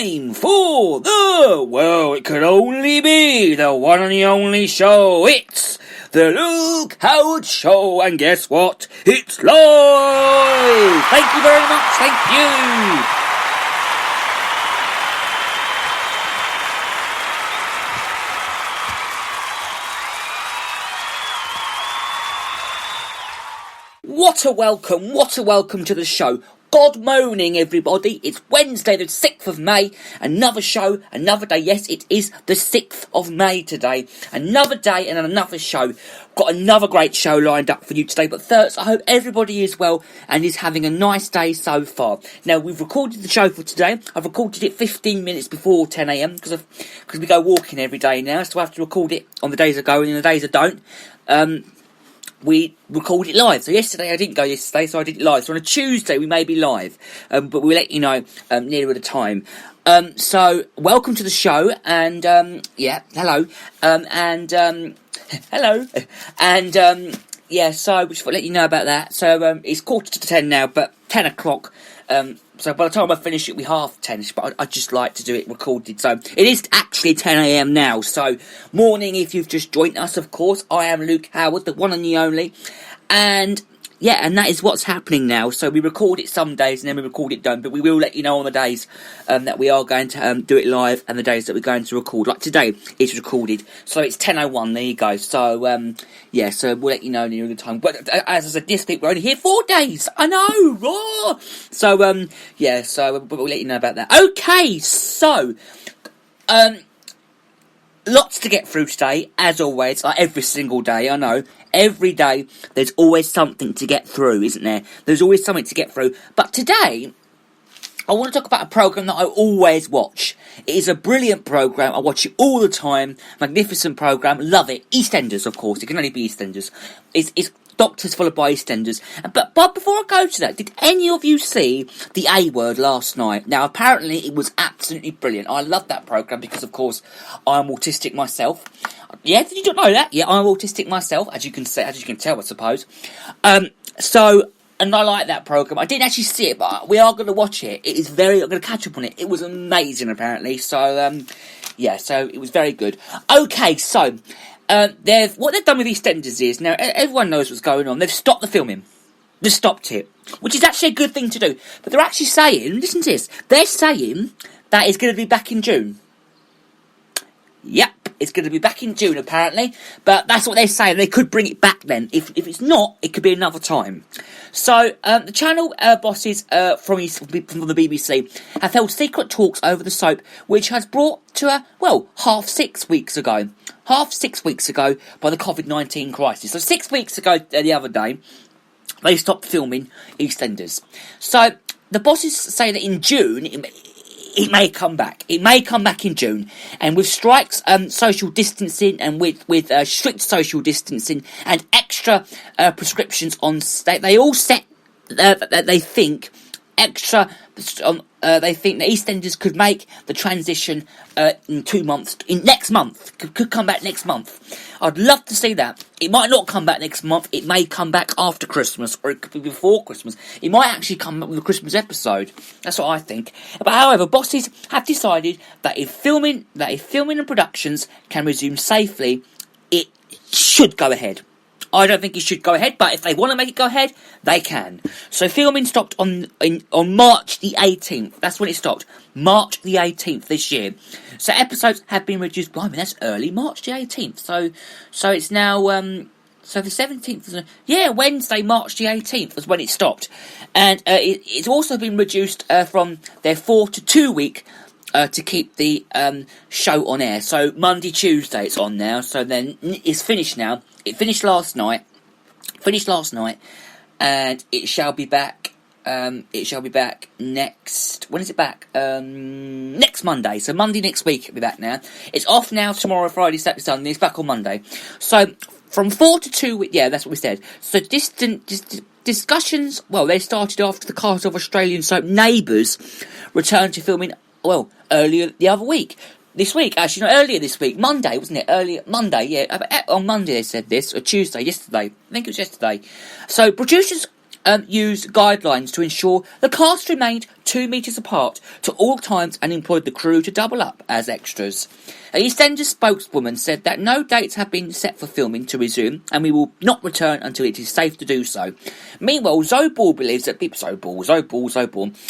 time for it could only be the one and the only show. It's the Luke Howard Show, and guess what? It's live! Thank you very much, thank you! What a welcome to the show. God moaning, everybody. It's Wednesday the 6th of May. Another show, another day. Yes, it is the 6th of May today. Another day and another show. Got another great show lined up for you today. But first, I hope everybody is well and is having a nice day so far. Now, we've recorded the show for today. I've recorded it 15 minutes before 10 a.m. because we go walking every day now. So I have to record it on the days I go and the days I don't. We record it live. So yesterday I didn't go yesterday, so I did it live. So on a Tuesday we may be live, but we'll let you know nearer the time. So welcome to the show, and hello, hello, and so we just let you know about that. So it's 9:45 now, but 10 o'clock. So by the time I finish it, it'll be 10:30, but I just like to do it recorded. So it is actually 10 a.m. now. So morning if you've just joined us, of course. I am Luke Howard, the one and the only. And that is what's happening now. So we record it some days and then we record it done. But we will let you know on the days that we are going to do it live and the days that we're going to record. Like today, it's recorded. So it's 10:01, there you go. So, so we'll let you know near the time. But as I said, this week we're only here 4 days. I know, raw! So, but we'll let you know about that. Okay, so, lots to get through today, as always, like every single day, I know. Every day, there's always something to get through, isn't there? There's always something to get through. But today, I want to talk about a programme that I always watch. It is a brilliant programme. I watch it all the time. Magnificent programme. Love it. EastEnders, of course. It can only be EastEnders. It's Doctors followed by EastEnders. But before I go to that, did any of you see The A Word last night? Now, apparently, it was absolutely brilliant. I love that programme because, of course, I'm autistic myself. Yeah, did you not know that? Yeah, I'm autistic myself, as you can tell, I suppose. And I like that programme. I didn't actually see it, but we are going to watch it. I'm going to catch up on it. It was amazing, apparently. So, so it was very good. Okay, so, what they've done with EastEnders is, now, everyone knows what's going on. They've stopped the filming. They've stopped it. Which is actually a good thing to do. But they're actually saying, listen to this, they're saying that it's going to be back in June. Yep. It's going to be back in June, apparently. But that's what they're saying. They could bring it back then. If it's not, it could be another time. So, the channel bosses from the BBC have held secret talks over the soap, which has brought to half 6 weeks ago. Half 6 weeks ago by the COVID-19 crisis. So 6 weeks ago, the other day, they stopped filming EastEnders. So, the bosses say that in June, it may come back. It may come back in June. And with strikes, social distancing, and with strict social distancing and extra prescriptions on state, they all set that they think extra. They think the EastEnders could make the transition in 2 months. Next month, could come back next month. I'd love to see that. It might not come back next month. It may come back after Christmas, or it could be before Christmas. It might actually come back with a Christmas episode. That's what I think. But however, bosses have decided that if filming and productions can resume safely, it should go ahead. I don't think it should go ahead, but if they want to make it go ahead, they can. So filming stopped on March the 18th. That's when it stopped. March the 18th this year. So episodes have been reduced. Blimey, that's early. March the 18th. So it's now, so the 17th. Yeah, Wednesday, March the 18th was when it stopped. And it's also been reduced from their 4 to 2 week to keep the show on air. So Monday, Tuesday it's on now. So then it's finished now. It finished last night, and it shall be back. Next. When is it back? Next Monday. So Monday next week it'll be back now. It's off now. Tomorrow, Friday, Saturday, Sunday. It's back on Monday. So from 4 to 2 weeks. Yeah, that's what we said. So discussions. Well, they started after the cast of Australian soap Neighbours returned to filming. Well, earlier the other week. This week, actually, no, earlier this week. Monday, wasn't it? Earlier, Monday, yeah. On Monday they said this, or Tuesday, yesterday. I think it was yesterday. So, producers used guidelines to ensure the cast remained 2 metres apart to all times and employed the crew to double up as extras. A EastEnders spokeswoman said that no dates have been set for filming to resume and we will not return until it is safe to do so. Meanwhile, Zoe Ball believes that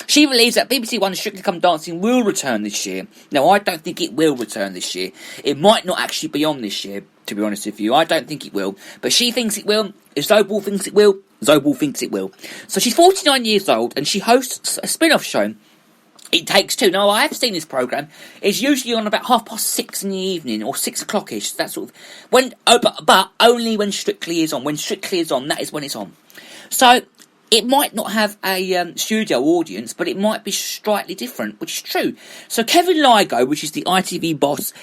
she believes that BBC One Strictly Come Dancing will return this year. Now, I don't think it will return this year. It might not actually be on this year, to be honest with you. I don't think it will. But she thinks it will. If Zoe Ball thinks it will, Zoe Ball thinks it will. So she's 49 years old and she hosts a spin-off show. It Takes Two. Now, I have seen this programme. It's usually on about 6:30 in the evening, or 6 o'clock-ish, that sort of... but only when Strictly is on. When Strictly is on, that is when it's on. So, it might not have a studio audience, but it might be slightly different, which is true. So Kevin Lygo, which is the ITV boss,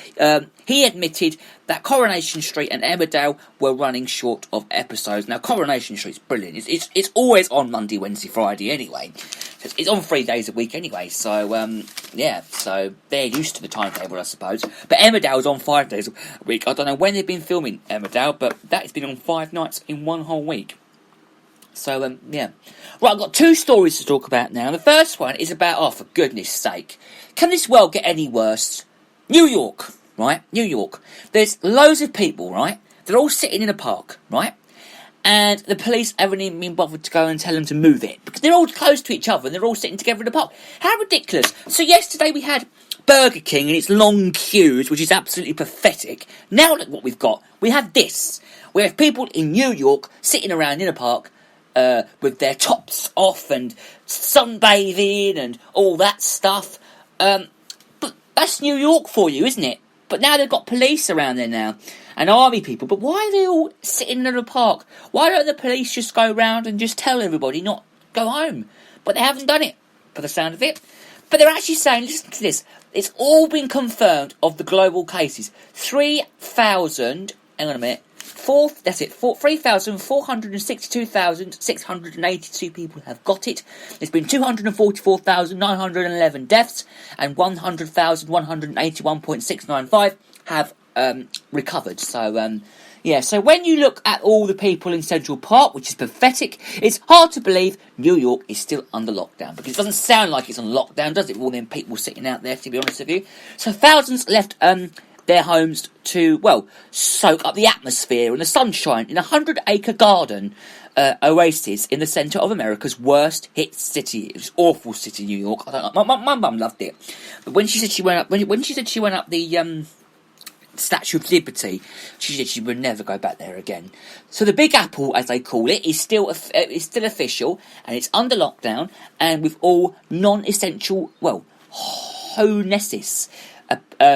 he admitted that Coronation Street and Emmerdale were running short of episodes. Now, Coronation Street's brilliant. It's always on Monday, Wednesday, Friday anyway. It's on 3 days a week anyway, so, so they're used to the timetable, I suppose. But Emmerdale's on 5 days a week. I don't know when they've been filming Emmerdale, but that has been on 5 nights in one whole week. So, yeah. Right, I've got 2 stories to talk about now. The first one is about, oh, for goodness sake, can this world get any worse? New York, right? New York. There's loads of people, right? They're all sitting in a park, right? And the police haven't even been bothered to go and tell them to move it. Because they're all close to each other and they're all sitting together in the park. How ridiculous. So yesterday we had Burger King and its long queues, which is absolutely pathetic. Now look what we've got. We have this. We have people in New York sitting around in a park with their tops off and sunbathing and all that stuff. But that's New York for you, isn't it? But now they've got police around there now and army people. But why are they all sitting in a park? Why don't the police just go round and just tell everybody not go home? But they haven't done it, for the sound of it. But they're actually saying, listen to this, it's all been confirmed of the global cases. 3,000, hang on a minute, 3,462,682 people have got it. There's been 244,911 deaths and 100,181.695 have recovered. So, yeah, so when you look at all the people in Central Park, which is pathetic, it's hard to believe New York is still under lockdown. Because it doesn't sound like it's on lockdown, does it? With all them people sitting out there, to be honest with you. So thousands left their homes to, well, soak up the atmosphere and the sunshine in a 100-acre garden oasis in the centre of America's worst hit city. It was awful city, New York. I don't know. My mum loved it, but when she said she went up, when she said she went up the Statue of Liberty, she said she would never go back there again. So the Big Apple, as they call it, is still official, and it's under lockdown, and with all non-essential, well, honesses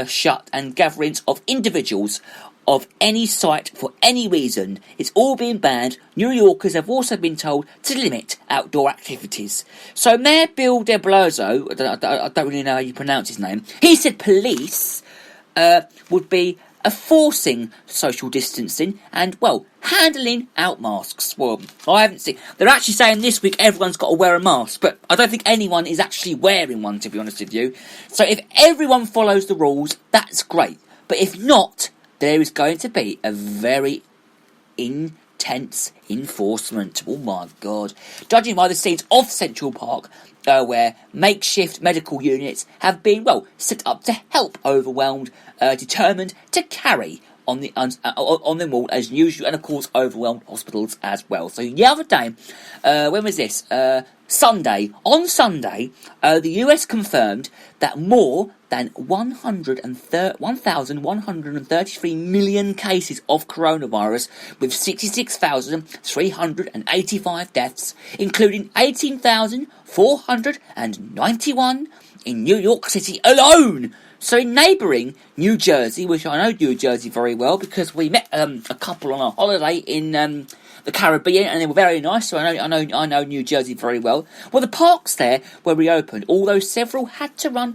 shut, and gatherings of individuals of any site for any reason. It's all being banned. New Yorkers have also been told to limit outdoor activities. So Mayor Bill de Blasio, I don't really know how you pronounce his name, he said police would be enforcing social distancing and, well, handling out masks. Well, I haven't seen... They're actually saying this week everyone's got to wear a mask, but I don't think anyone is actually wearing one, to be honest with you. So if everyone follows the rules, that's great. But if not, there is going to be a very intense enforcement. Oh my God. Judging by the scenes of Central Park, where makeshift medical units have been, well, set up to help overwhelmed, determined to carry on the wall as usual, and of course overwhelmed hospitals as well. So the other day, when was this? Sunday. On Sunday, the US confirmed that more than 1,133 million cases of coronavirus, with 66,385 deaths, including 18,491 in New York City alone. So in neighbouring New Jersey, which I know New Jersey very well because we met a couple on a holiday in the Caribbean, and they were very nice. So I know New Jersey very well. Well, the parks there were reopened, although several had to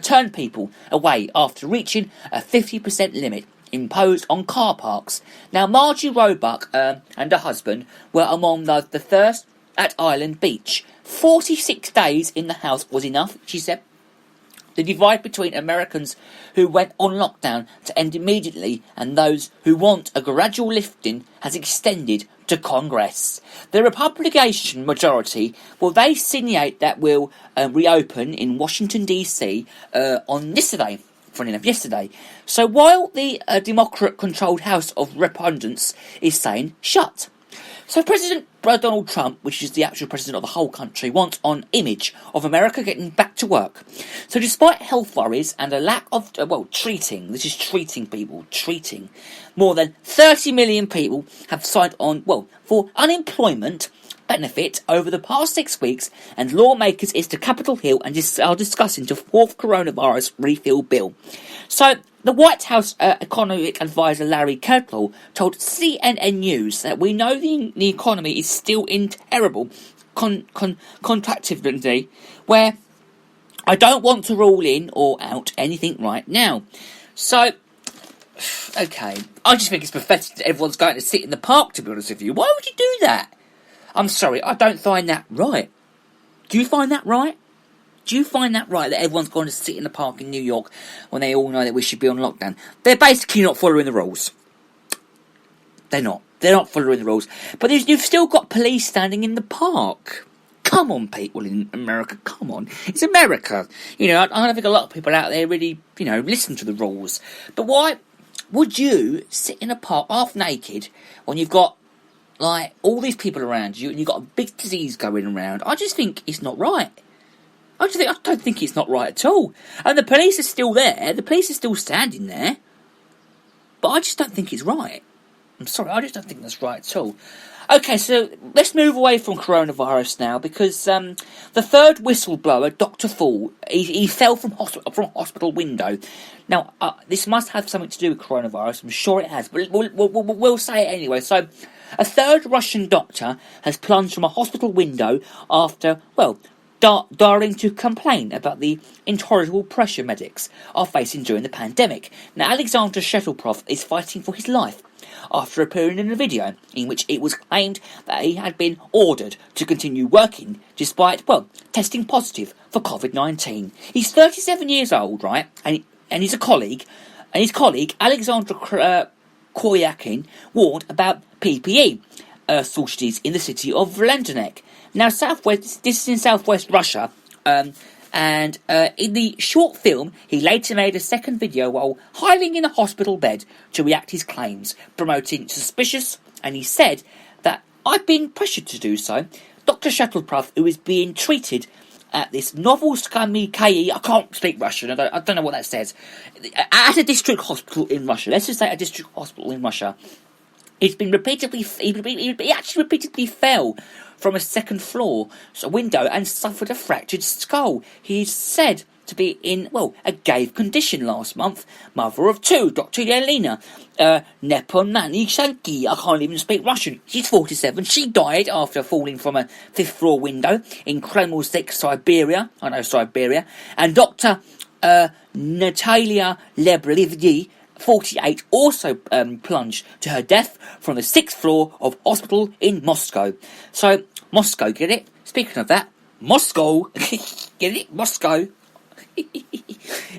turn people away after reaching a 50% limit imposed on car parks. Now, Margie Roebuck and her husband were among the first at Island Beach. 46 days in the house was enough, she said. The divide between Americans who went on lockdown to end immediately and those who want a gradual lifting has extended to Congress. The Republican majority, well, they insinuate that will reopen in Washington, D.C. On yesterday. Funny enough, yesterday. So while the Democrat-controlled House of Representatives is saying shut. So President Donald Trump, which is the actual president of the whole country, wants an image of America getting back to work. So despite health worries and a lack of, treating people, more than 30 million people have signed on, for unemployment benefit over the past 6 weeks, and lawmakers is to Capitol Hill and are discussing the fourth coronavirus refill bill. So the White House economic advisor Larry Kudlow told CNN News that we know the economy is still in terrible contractility, where I don't want to rule in or out anything right now. So, okay, I just think it's pathetic that everyone's going to sit in the park, to be honest with you. Why would you do that? I'm sorry, I don't find that right. Do you find that right? Do you find that right, that everyone's going to sit in the park in New York when they all know that we should be on lockdown? They're basically not following the rules. They're not. They're not following the rules. But you've still got police standing in the park. Come on, people in America, come on. It's America. I don't think a lot of people out there really, listen to the rules. But why would you sit in a park half naked when you've got all these people around you and you've got a big disease going around? I just think it's not right. I don't think it's not right at all. And the police are still there. The police are still standing there. But I just don't think it's right. I'm sorry, I just don't think that's right at all. Okay, so let's move away from coronavirus now, because the third whistleblower, Dr. Fall, he fell from a hospital window. Now, this must have something to do with coronavirus. I'm sure it has, but we'll say it anyway. So, a third Russian doctor has plunged from a hospital window after, daring to complain about the intolerable pressure medics are facing during the pandemic. Now, Alexander Shettelproff is fighting for his life after appearing in a video in which it was claimed that he had been ordered to continue working despite, testing positive for COVID-19. He's 37 years old, right? And he's a colleague. And his colleague, Alexander Koryakin, warned about PPE shortages in the city of Vladimir. Now, this is in southwest Russia, and in the short film, he later made a second video while hiding in a hospital bed to react his claims, promoting suspicious, and he said that I've been pressured to do so. Dr. Shuttlepuff, who is being treated at this Novoskami, I can't speak Russian, I don't know what that says, at a district hospital in Russia. Let's just say a district hospital in Russia. He actually repeatedly fell from a second floor window and suffered a fractured skull. He's said to be in, a grave condition last month. Mother of two, Dr. Yelena Nepomanishanki, I can't even speak Russian. She's 47. She died after falling from a fifth floor window in Kremlsk, Siberia. I know Siberia. And Dr. Natalia Lebrivyi, 48, also plunged to her death from the 6th floor of hospital in Moscow. So, Moscow, get it? Speaking of that, Moscow, get it? Moscow.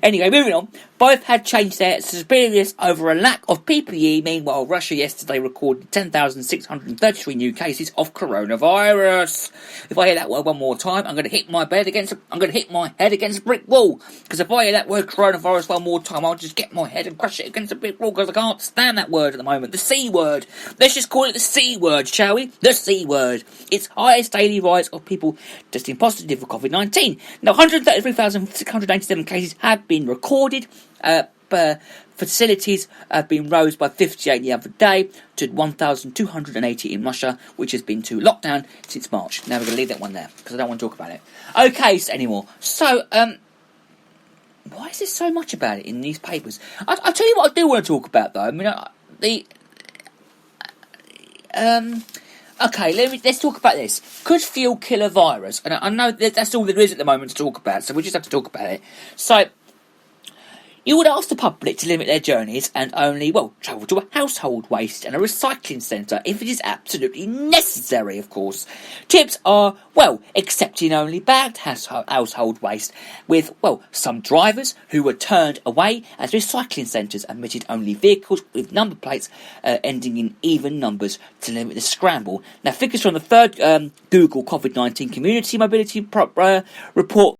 Anyway, moving on. Both had changed their suspicions over a lack of PPE. Meanwhile, Russia yesterday recorded 10,633 new cases of coronavirus. If I hear that word one more time, I'm going to hit my head against a brick wall. Because if I hear that word coronavirus one more time, I'll just get my head and crush it against a brick wall, because I can't stand that word at the moment. The C word. Let's just call it the C word, shall we? The C word. It's highest daily rise of people testing positive for COVID-19. Now, 133,687 cases have been recorded. Facilities have been rose by 58 the other day to 1,280 in Russia, which has been to lockdown since March. Now we're going to leave that one there because I don't want to talk about it. Okay, anymore. So, why is there so much about it in these papers? I'll tell you what I do want to talk about, though. I mean, okay, let's talk about this. Could fuel kill a virus? And I know that's all there is at the moment to talk about, so we just have to talk about it. So, You would ask the public to limit their journeys and only, travel to a household waste and a recycling centre if it is absolutely necessary, of course. Tips are, accepting only bagged household waste, with, some drivers who were turned away as recycling centres admitted only vehicles with number plates ending in even numbers to limit the scramble. Now, figures from the third Google COVID-19 Community Mobility report